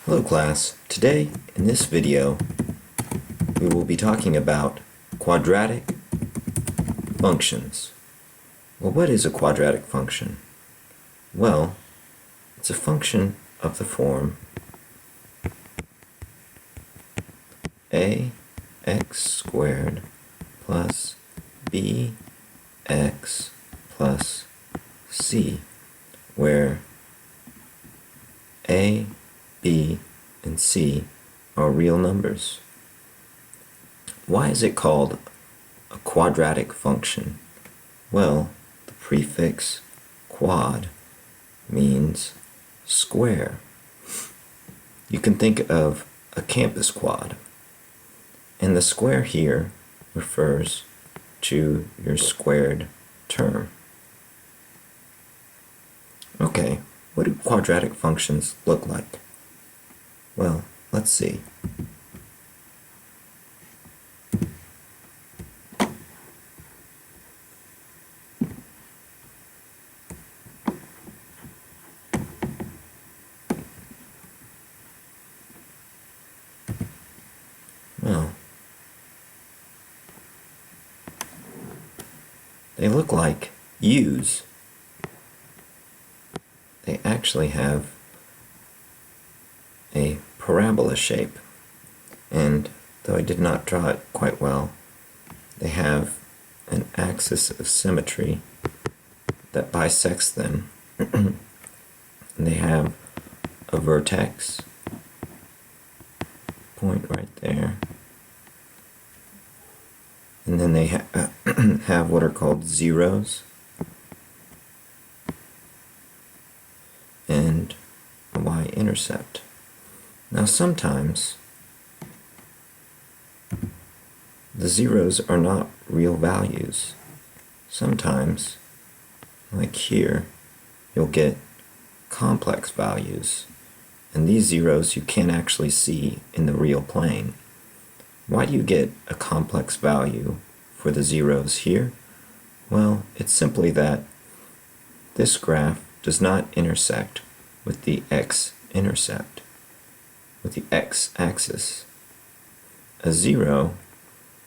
Hello class, today in this video we will be talking about quadratic functions. Well, what is a quadratic function? Well, it's a function of the form ax squared plus bx plus c, where a, b, and c are real numbers. Why is it called a quadratic function? Well, the prefix quad means square. You can think of a campus quad, and the square here refers to your squared term. Okay, what do quadratic functions look like? Well, let's see. Well, they look like U's. They actually have a parabola shape, and though I did not draw it quite well, they have an axis of symmetry that bisects them. And they have a vertex point right there, and then they have what are called zeros and a y-intercept. Now sometimes the zeros are not real values. Sometimes, like here, you'll get complex values, and these zeros you can't actually see in the real plane. Why do you get a complex value for the zeros here? Well, it's simply that this graph does not intersect with the x-intercept, with the x-axis. A zero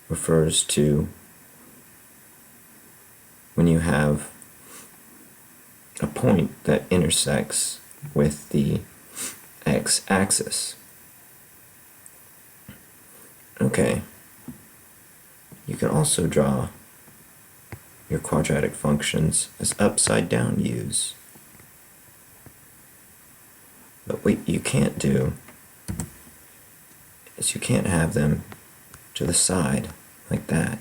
refers to when you have a point that intersects with the x-axis. Okay, you can also draw your quadratic functions as upside down U's. But what you can't do is you can't have them to the side like that,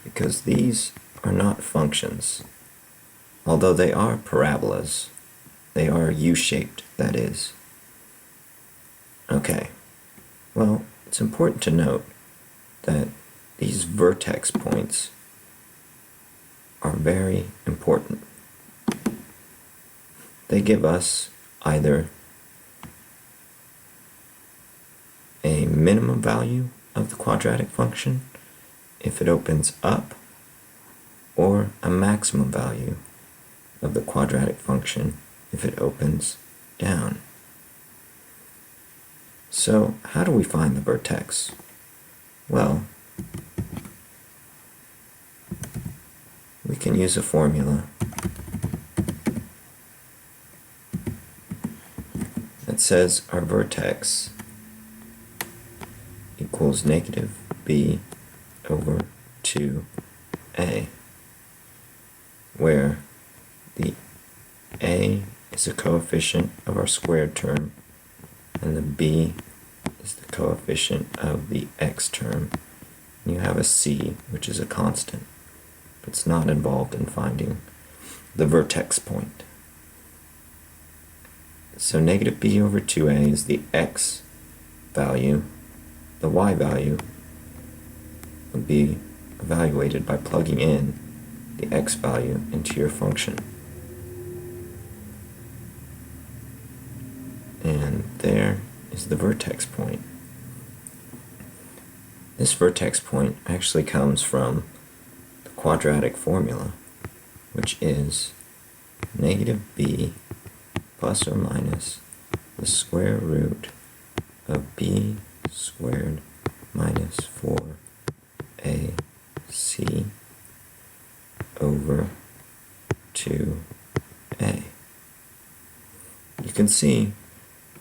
because these are not functions. Although they are parabolas, they are U-shaped, that is. Okay, well, it's important to note that these vertex points are very important. They give us either a minimum value of the quadratic function if it opens up, or a maximum value of the quadratic function if it opens down. So how do we find the vertex? Well, we can use a formula that says our vertex equals negative b over 2a, where the a is a coefficient of our squared term and the b is the coefficient of the x term. And you have a c, which is a constant, but it's not involved in finding the vertex point. So negative b over 2a is the x value. The y value would be evaluated by plugging in the x value into your function. And there is the vertex point. This vertex point actually comes from the quadratic formula, which is negative b plus or minus the square root of b squared minus 4ac over 2a. You can see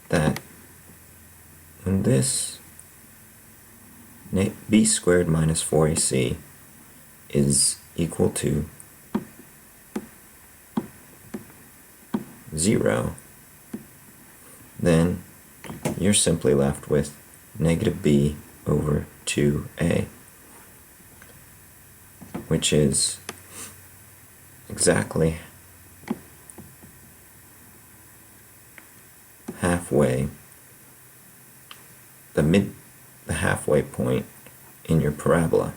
that when this b squared minus 4ac is equal to 0, then you're simply left with negative b over 2a, which is exactly halfway, the halfway point in your parabola.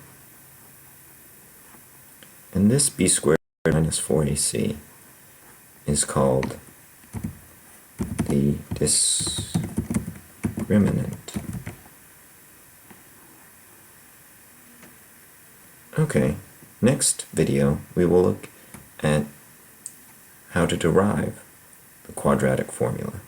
And this b squared minus 4ac is called the discriminant. Okay, next video we will look at how to derive the quadratic formula.